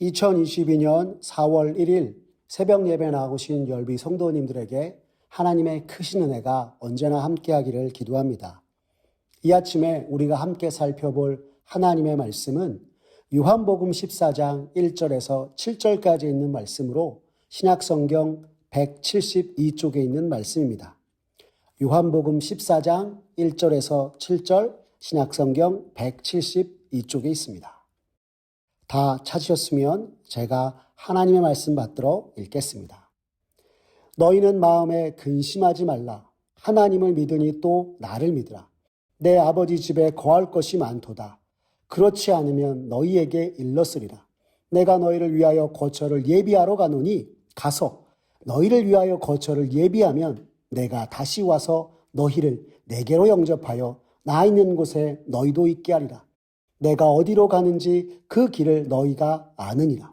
2022년 4월 1일 새벽 예배 나오신 열비 성도님들에게 하나님의 크신 은혜가 언제나 함께하기를 기도합니다. 이 아침에 우리가 함께 살펴볼 하나님의 말씀은 요한복음 14장 1절에서 7절까지 있는 말씀으로 신약성경 172쪽에 있는 말씀입니다. 요한복음 14장 1절에서 7절 신약성경 172쪽에 있습니다. 다 찾으셨으면 제가 하나님의 말씀 받들어 읽겠습니다. 너희는 마음에 근심하지 말라. 하나님을 믿으니 또 나를 믿으라. 내 아버지 집에 거할 것이 많도다. 그렇지 않으면 너희에게 일렀으리라. 내가 너희를 위하여 거처를 예비하러 가노니 가서 너희를 위하여 거처를 예비하면 내가 다시 와서 너희를 내게로 영접하여 나 있는 곳에 너희도 있게 하리라. 내가 어디로 가는지 그 길을 너희가 아느니라.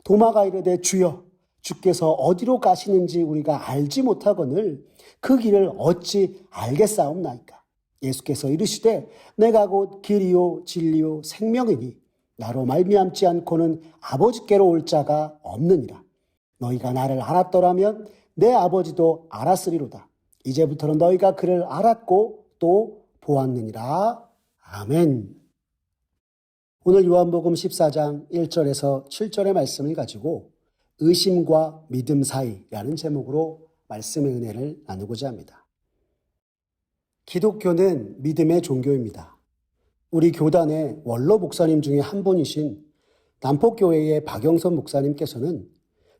도마가 이르되 주여 주께서 어디로 가시는지 우리가 알지 못하거늘 그 길을 어찌 알겠사옵나이까. 예수께서 이르시되 내가 곧 길이요 진리요 생명이니 나로 말미암지 않고는 아버지께로 올 자가 없느니라. 너희가 나를 알았더라면 내 아버지도 알았으리로다. 이제부터는 너희가 그를 알았고 또 보았느니라. 아멘. 오늘 요한복음 14장 1절에서 7절의 말씀을 가지고 의심과 믿음 사이라는 제목으로 말씀의 은혜를 나누고자 합니다. 기독교는 믿음의 종교입니다. 우리 교단의 원로 목사님 중에 한 분이신 남포교회의 박영선 목사님께서는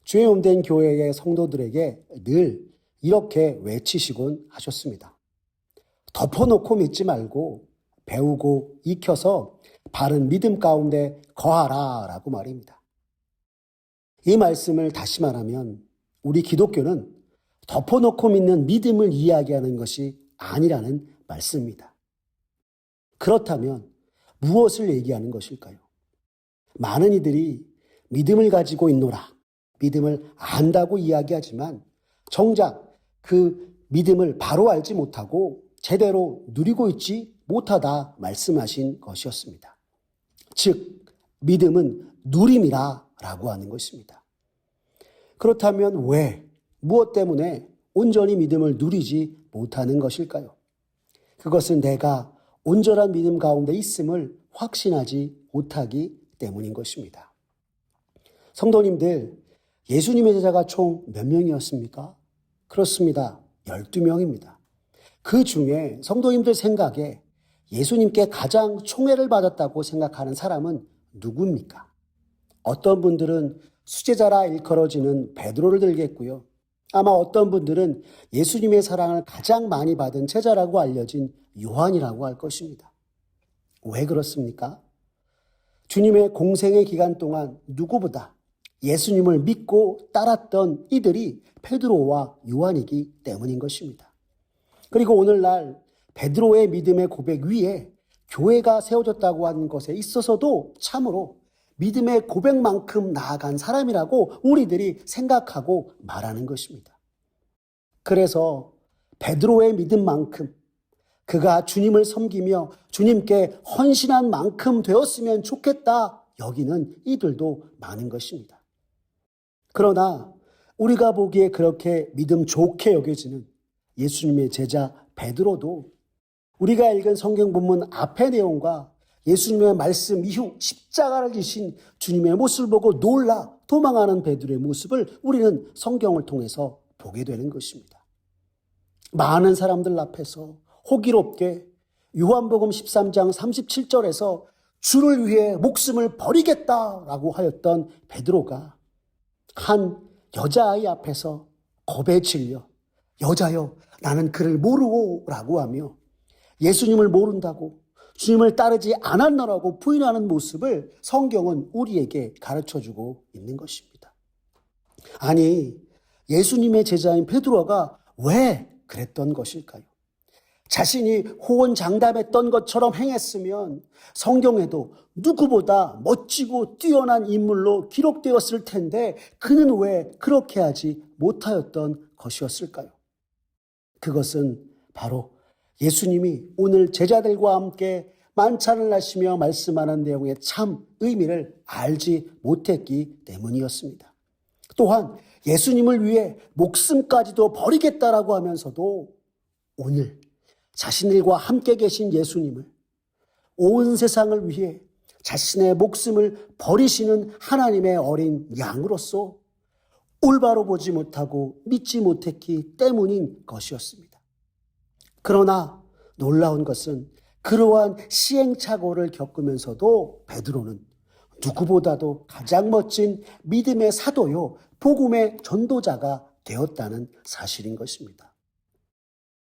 주의 몸된 교회의 성도들에게 늘 이렇게 외치시곤 하셨습니다. 덮어놓고 믿지 말고 배우고 익혀서 바른 믿음 가운데 거하라 라고 말입니다. 이 말씀을 다시 말하면 우리 기독교는 덮어놓고 믿는 믿음을 이야기하는 것이 아니라는 말씀입니다. 그렇다면 무엇을 얘기하는 것일까요? 많은 이들이 믿음을 가지고 있노라, 믿음을 안다고 이야기하지만 정작 그 믿음을 바로 알지 못하고 제대로 누리고 있지 못하다 말씀하신 것이었습니다. 즉 믿음은 누림이라 라고 하는 것입니다. 그렇다면 왜, 무엇 때문에 온전히 믿음을 누리지 못하는 것일까요? 그것은 내가 온전한 믿음 가운데 있음을 확신하지 못하기 때문인 것입니다. 성도님들, 예수님의 제자가 총 몇 명이었습니까? 그렇습니다. 12명입니다. 그 중에 성도님들 생각에 예수님께 가장 총애를 받았다고 생각하는 사람은 누구입니까? 어떤 분들은 수제자라 일컬어지는 베드로를 들겠고요. 아마 어떤 분들은 예수님의 사랑을 가장 많이 받은 제자라고 알려진 요한이라고 할 것입니다. 왜 그렇습니까? 주님의 공생의 기간 동안 누구보다 예수님을 믿고 따랐던 이들이 베드로와 요한이기 때문인 것입니다. 그리고 오늘날 베드로의 믿음의 고백 위에 교회가 세워졌다고 하는 것에 있어서도 참으로 믿음의 고백만큼 나아간 사람이라고 우리들이 생각하고 말하는 것입니다. 그래서 베드로의 믿음만큼 그가 주님을 섬기며 주님께 헌신한 만큼 되었으면 좋겠다 여기는 이들도 많은 것입니다. 그러나 우리가 보기에 그렇게 믿음 좋게 여겨지는 예수님의 제자 베드로도 우리가 읽은 성경 본문 앞의 내용과 예수님의 말씀 이후 십자가를 지신 주님의 모습을 보고 놀라 도망하는 베드로의 모습을 우리는 성경을 통해서 보게 되는 것입니다. 많은 사람들 앞에서 호기롭게 요한복음 13장 37절에서 주를 위해 목숨을 버리겠다라고 하였던 베드로가 한 여자아이 앞에서 겁에 질려 여자여 나는 그를 모르고 라고 하며 예수님을 모른다고 주님을 따르지 않았노라고 부인하는 모습을 성경은 우리에게 가르쳐주고 있는 것입니다. 아니 예수님의 제자인 베드로가 왜 그랬던 것일까요? 자신이 호언장담했던 것처럼 행했으면 성경에도 누구보다 멋지고 뛰어난 인물로 기록되었을 텐데 그는 왜 그렇게 하지 못하였던 것이었을까요? 그것은 바로 예수님이 오늘 제자들과 함께 만찬을 하시며 말씀하는 내용의 참 의미를 알지 못했기 때문이었습니다. 또한 예수님을 위해 목숨까지도 버리겠다라고 하면서도 오늘 자신들과 함께 계신 예수님을 온 세상을 위해 자신의 목숨을 버리시는 하나님의 어린 양으로서 올바로 보지 못하고 믿지 못했기 때문인 것이었습니다. 그러나 놀라운 것은 그러한 시행착오를 겪으면서도 베드로는 누구보다도 가장 멋진 믿음의 사도요, 복음의 전도자가 되었다는 사실인 것입니다.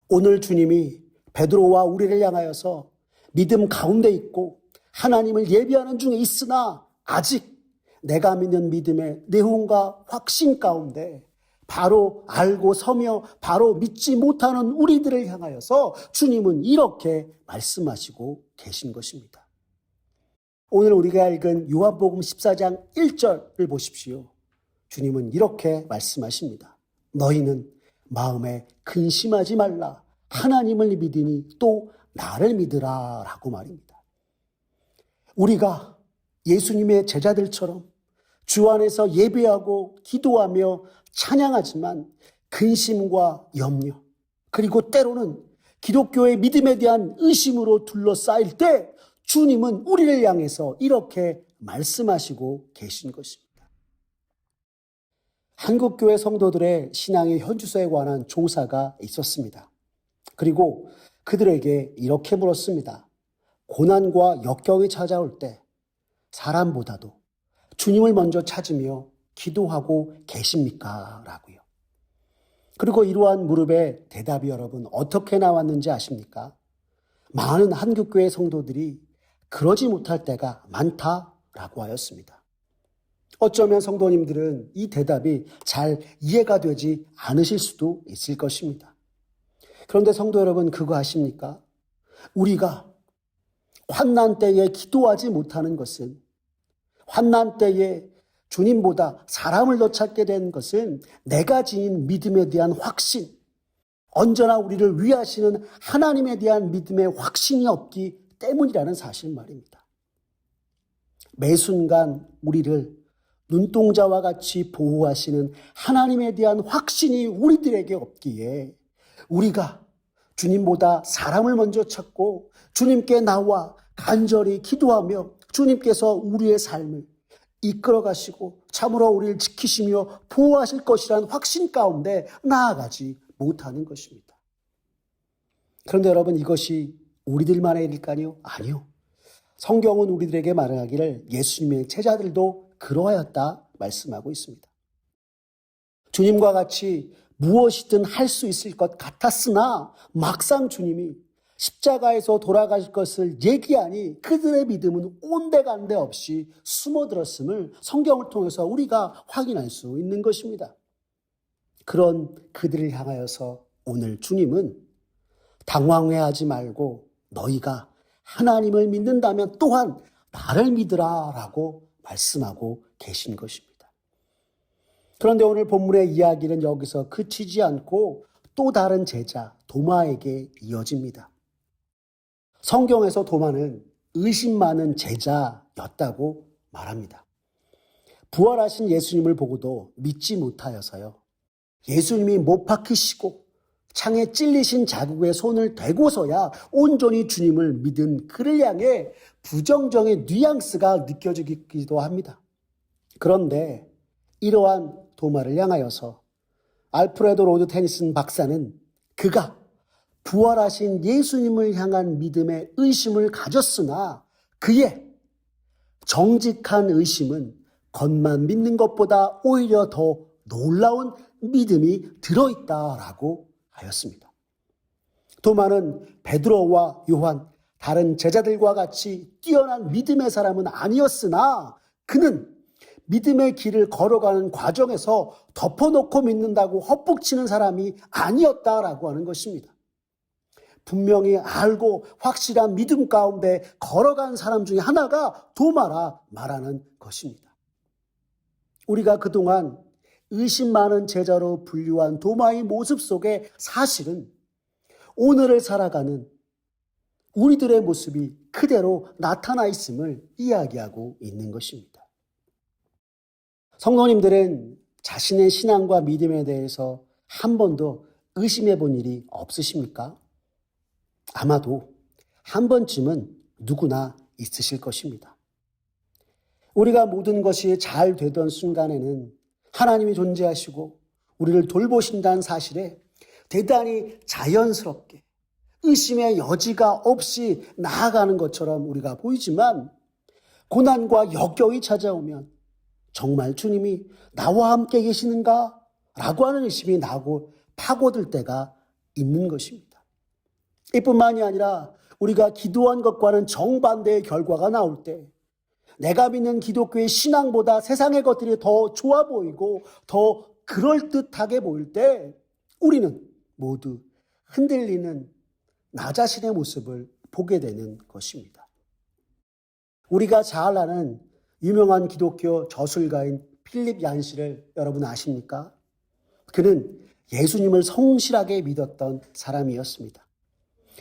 오늘 주님이 베드로와 우리를 향하여서 믿음 가운데 있고 하나님을 예비하는 중에 있으나 아직 내가 믿는 믿음의 내용과 확신 가운데 바로 알고 서며 바로 믿지 못하는 우리들을 향하여서 주님은 이렇게 말씀하시고 계신 것입니다. 오늘 우리가 읽은 요한복음 14장 1절을 보십시오. 주님은 이렇게 말씀하십니다. 너희는 마음에 근심하지 말라. 하나님을 믿으니 또 나를 믿으라 라고 말입니다. 우리가 예수님의 제자들처럼 주 안에서 예배하고 기도하며 찬양하지만 근심과 염려, 그리고 때로는 기독교의 믿음에 대한 의심으로 둘러싸일 때 주님은 우리를 향해서 이렇게 말씀하시고 계신 것입니다. 한국교회 성도들의 신앙의 현주소에 관한 조사가 있었습니다. 그리고 그들에게 이렇게 물었습니다. 고난과 역경이 찾아올 때 사람보다도 주님을 먼저 찾으며 기도하고 계십니까? 라고요. 그리고 이러한 물음의 대답이 여러분 어떻게 나왔는지 아십니까? 많은 한국교회 성도들이 그러지 못할 때가 많다라고 하였습니다. 어쩌면 성도님들은 이 대답이 잘 이해가 되지 않으실 수도 있을 것입니다. 그런데 성도 여러분 그거 아십니까? 우리가 환난 때에 기도하지 못하는 것은, 환난 때에 주님보다 사람을 더 찾게 된 것은 내가 지닌 믿음에 대한 확신, 언제나 우리를 위하시는 하나님에 대한 믿음의 확신이 없기 때문이라는 사실 말입니다. 매 순간 우리를 눈동자와 같이 보호하시는 하나님에 대한 확신이 우리들에게 없기에 우리가 주님보다 사람을 먼저 찾고 주님께 나와 간절히 기도하며 주님께서 우리의 삶을 이끌어 가시고 참으로 우리를 지키시며 보호하실 것이라는 확신 가운데 나아가지 못하는 것입니다. 그런데 여러분 이것이 우리들만의 일일까요? 아니요. 성경은 우리들에게 말하기를 예수님의 제자들도 그러하였다 말씀하고 있습니다. 주님과 같이 무엇이든 할 수 있을 것 같았으나 막상 주님이 십자가에서 돌아가실 것을 얘기하니 그들의 믿음은 온데간데 없이 숨어들었음을 성경을 통해서 우리가 확인할 수 있는 것입니다. 그런 그들을 향하여서 오늘 주님은 당황해하지 말고 너희가 하나님을 믿는다면 또한 나를 믿으라 라고 말씀하고 계신 것입니다. 그런데 오늘 본문의 이야기는 여기서 그치지 않고 또 다른 제자 도마에게 이어집니다. 성경에서 도마는 의심 많은 제자였다고 말합니다. 부활하신 예수님을 보고도 믿지 못하여서요. 예수님이 못 박히시고 창에 찔리신 자국에 손을 대고서야 온전히 주님을 믿은 그를 향해 부정적인 뉘앙스가 느껴지기도 합니다. 그런데 이러한 도마를 향하여서 알프레도 로드 테니슨 박사는 그가 부활하신 예수님을 향한 믿음의 의심을 가졌으나 그의 정직한 의심은 겉만 믿는 것보다 오히려 더 놀라운 믿음이 들어있다라고 하였습니다. 도마는 베드로와 요한 다른 제자들과 같이 뛰어난 믿음의 사람은 아니었으나 그는 믿음의 길을 걸어가는 과정에서 덮어놓고 믿는다고 헛북치는 사람이 아니었다라고 하는 것입니다. 분명히 알고 확실한 믿음 가운데 걸어간 사람 중에 하나가 도마라 말하는 것입니다. 우리가 그동안 의심 많은 제자로 분류한 도마의 모습 속에 사실은 오늘을 살아가는 우리들의 모습이 그대로 나타나 있음을 이야기하고 있는 것입니다. 성도님들은 자신의 신앙과 믿음에 대해서 한 번도 의심해 본 일이 없으십니까? 아마도 한 번쯤은 누구나 있으실 것입니다. 우리가 모든 것이 잘 되던 순간에는 하나님이 존재하시고 우리를 돌보신다는 사실에 대단히 자연스럽게 의심의 여지가 없이 나아가는 것처럼 우리가 보이지만 고난과 역경이 찾아오면 정말 주님이 나와 함께 계시는가? 라고 하는 의심이 나고 파고들 때가 있는 것입니다. 이뿐만이 아니라 우리가 기도한 것과는 정반대의 결과가 나올 때 내가 믿는 기독교의 신앙보다 세상의 것들이 더 좋아 보이고 더 그럴듯하게 보일 때 우리는 모두 흔들리는 나 자신의 모습을 보게 되는 것입니다. 우리가 잘 아는 유명한 기독교 저술가인 필립 얀시를 여러분 아십니까? 그는 예수님을 성실하게 믿었던 사람이었습니다.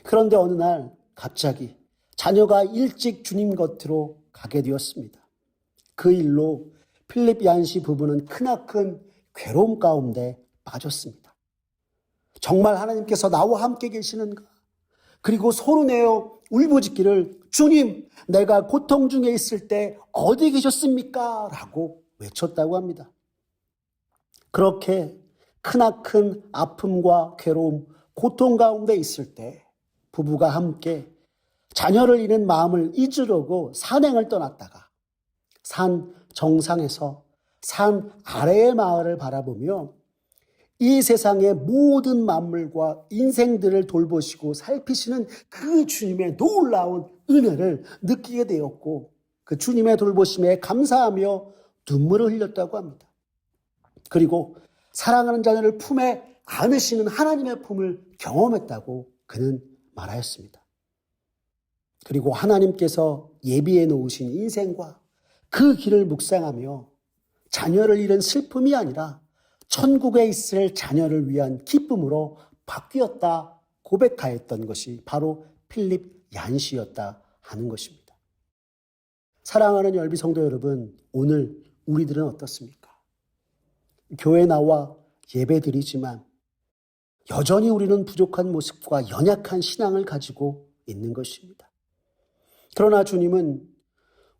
그런데 어느 날 갑자기 자녀가 일찍 주님 곁으로 가게 되었습니다. 그 일로 필립 얀시 부부는 크나큰 괴로움 가운데 빠졌습니다. 정말 하나님께서 나와 함께 계시는가? 그리고 소리내어 울부짖기를 주님, 내가 고통 중에 있을 때 어디 계셨습니까? 라고 외쳤다고 합니다. 그렇게 크나큰 아픔과 괴로움, 고통 가운데 있을 때 부부가 함께 자녀를 잃은 마음을 잊으려고 산행을 떠났다가 산 정상에서 산 아래의 마을을 바라보며 이 세상의 모든 만물과 인생들을 돌보시고 살피시는 그 주님의 놀라운 은혜를 느끼게 되었고 그 주님의 돌보심에 감사하며 눈물을 흘렸다고 합니다. 그리고 사랑하는 자녀를 품에 안으시는 하나님의 품을 경험했다고 그는 말하였습니다. 그리고 하나님께서 예비해 놓으신 인생과 그 길을 묵상하며 자녀를 잃은 슬픔이 아니라 천국에 있을 자녀를 위한 기쁨으로 바뀌었다 고백하였던 것이 바로 필립 얀시였다 하는 것입니다. 사랑하는 열비 성도 여러분, 오늘 우리들은 어떻습니까? 교회 나와 예배드리지만 여전히 우리는 부족한 모습과 연약한 신앙을 가지고 있는 것입니다. 그러나 주님은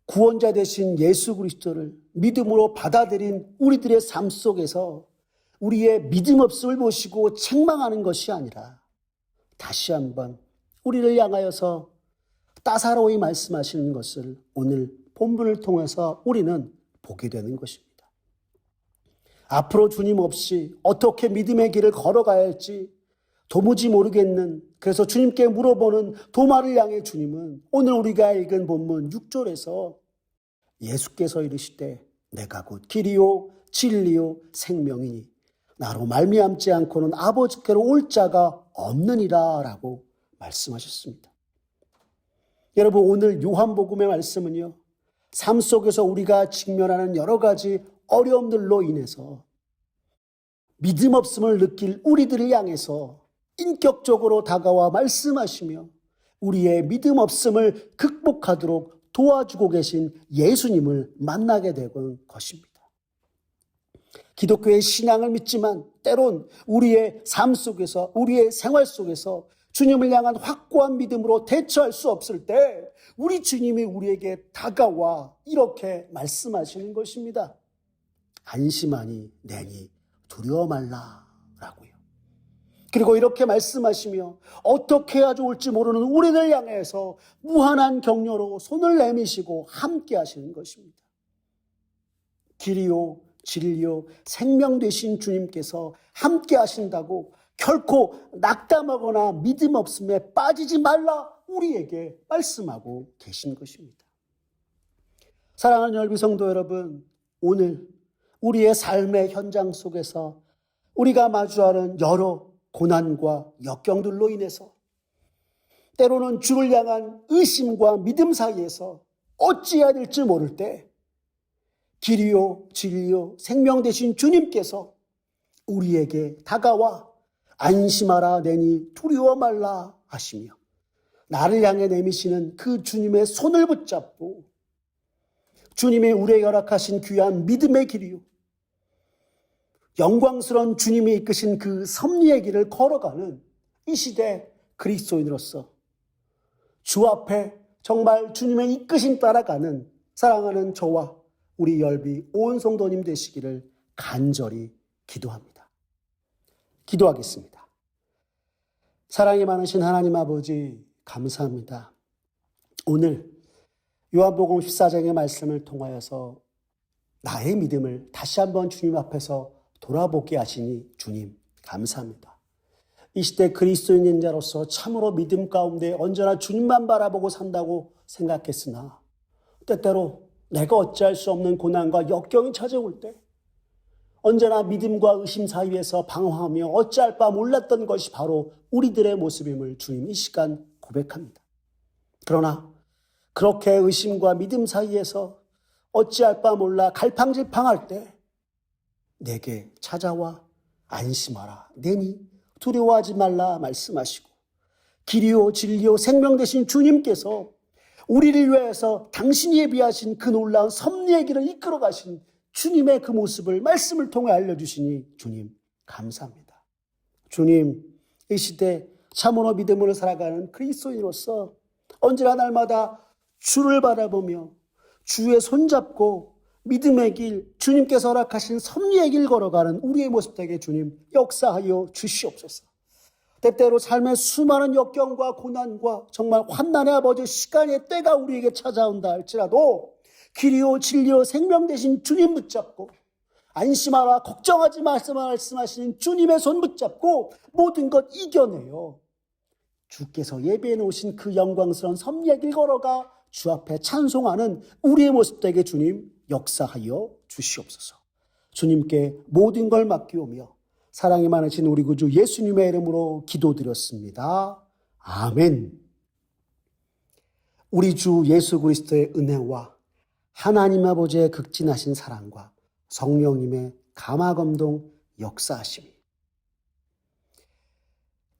구원자 되신 예수 그리스도를 믿음으로 받아들인 우리들의 삶 속에서 우리의 믿음 없음을 보시고 책망하는 것이 아니라 다시 한번 우리를 향하여서 따사로이 말씀하시는 것을 오늘 본문을 통해서 우리는 보게 되는 것입니다. 앞으로 주님 없이 어떻게 믿음의 길을 걸어가야 할지 도무지 모르겠는, 그래서 주님께 물어보는 도마를 향해 주님은 오늘 우리가 읽은 본문 6절에서 예수께서 이르시되 내가 곧 길이요 진리요 생명이니 나로 말미암지 않고는 아버지께로 올 자가 없느니라 라고 말씀하셨습니다. 여러분, 오늘 요한복음의 말씀은요, 삶 속에서 우리가 직면하는 여러 가지 어려움들로 인해서 믿음 없음을 느낄 우리들을 향해서 인격적으로 다가와 말씀하시며 우리의 믿음 없음을 극복하도록 도와주고 계신 예수님을 만나게 되는 것입니다. 기독교의 신앙을 믿지만 때론 우리의 삶 속에서, 우리의 생활 속에서 주님을 향한 확고한 믿음으로 대처할 수 없을 때 우리 주님이 우리에게 다가와 이렇게 말씀하시는 것입니다. 안심하니 내니 두려워 말라 라고요. 그리고 이렇게 말씀하시며 어떻게 해야 좋을지 모르는 우리를 향해서 무한한 격려로 손을 내미시고 함께 하시는 것입니다. 길이요 진리요 생명 되신 주님께서 함께 하신다고 결코 낙담하거나 믿음 없음에 빠지지 말라 우리에게 말씀하고 계신 것입니다. 사랑하는 열비 성도 여러분, 오늘 우리의 삶의 현장 속에서 우리가 마주하는 여러 고난과 역경들로 인해서 때로는 주를 향한 의심과 믿음 사이에서 어찌해야 될지 모를 때 길이요 진리요 생명 되신 주님께서 우리에게 다가와 안심하라 내니 두려워 말라 하시며 나를 향해 내미시는 그 주님의 손을 붙잡고 주님의 우리에게 허락하신 귀한 믿음의 길이요, 영광스러운 주님이 이끄신 그 섭리의 길을 걸어가는 이 시대 그리스도인으로서 주 앞에 정말 주님의 이끄심 따라가는 사랑하는 저와 우리 열비 온 성도님 되시기를 간절히 기도합니다. 기도하겠습니다. 사랑이 많으신 하나님 아버지, 감사합니다. 오늘 요한복음 14장의 말씀을 통하여서 나의 믿음을 다시 한번 주님 앞에서 돌아보게 하시니 주님 감사합니다. 이 시대 그리스도인인 자로서 참으로 믿음 가운데 언제나 주님만 바라보고 산다고 생각했으나 때때로 내가 어찌할 수 없는 고난과 역경이 찾아올 때 언제나 믿음과 의심 사이에서 방황하며 어찌할 바 몰랐던 것이 바로 우리들의 모습임을 주님 이 시간 고백합니다. 그러나 그렇게 의심과 믿음 사이에서 어찌할 바 몰라 갈팡질팡할 때 내게 찾아와 안심하라, 내니 두려워하지 말라 말씀하시고 길이요 진리요 생명 되신 주님께서 우리를 위해서 당신이 예비하신 그 놀라운 섭리의 길을 이끌어 가신 주님의 그 모습을 말씀을 통해 알려주시니 주님 감사합니다. 주님, 이 시대 참으로 믿음으로 살아가는 그리스도인으로서 언제나 날마다 주를 바라보며 주의 손잡고 믿음의 길, 주님께서 허락하신 섭리의 길 걸어가는 우리의 모습 되게 주님 역사하여 주시옵소서. 때때로 삶의 수많은 역경과 고난과 정말 환난의 아버지 시간의 때가 우리에게 찾아온다 할지라도 길이요 진리요 생명 되신 주님 붙잡고 안심하라 걱정하지 말씀하시는 주님의 손 붙잡고 모든 것 이겨내요. 주께서 예배해 놓으신 그 영광스러운 섭리의 길 걸어가 주 앞에 찬송하는 우리의 모습 되게 주님 역사하여 주시옵소서. 주님께 모든 걸 맡기오며 사랑이 많으신 우리 구주 예수님의 이름으로 기도드렸습니다. 아멘. 우리 주 예수 그리스도의 은혜와 하나님 아버지의 극진하신 사랑과 성령님의 감화감동 역사하심이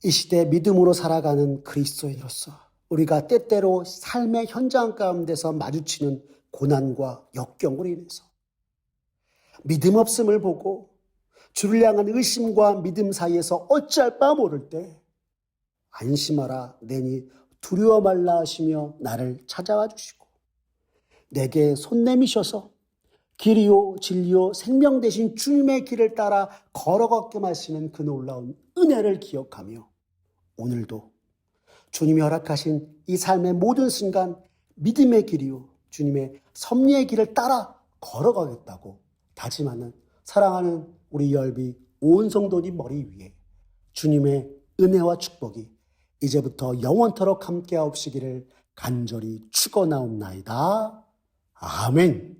이 시대 믿음으로 살아가는 그리스도인으로서 우리가 때때로 삶의 현장 가운데서 마주치는 고난과 역경으로 인해서 믿음 없음을 보고 주를 향한 의심과 믿음 사이에서 어찌할 바 모를 때 안심하라 내니 두려워 말라 하시며 나를 찾아와 주시고 내게 손 내미셔서 길이요 진리요 생명 되신 주님의 길을 따라 걸어가게 하시는 그 놀라운 은혜를 기억하며 오늘도 주님이 허락하신 이 삶의 모든 순간 믿음의 길이요 주님의 섭리의 길을 따라 걸어가겠다고 다짐하는 사랑하는 우리 열비 온 성도님 머리 위에 주님의 은혜와 축복이 이제부터 영원토록 함께하옵시기를 간절히 축원하옵나이다. 아멘.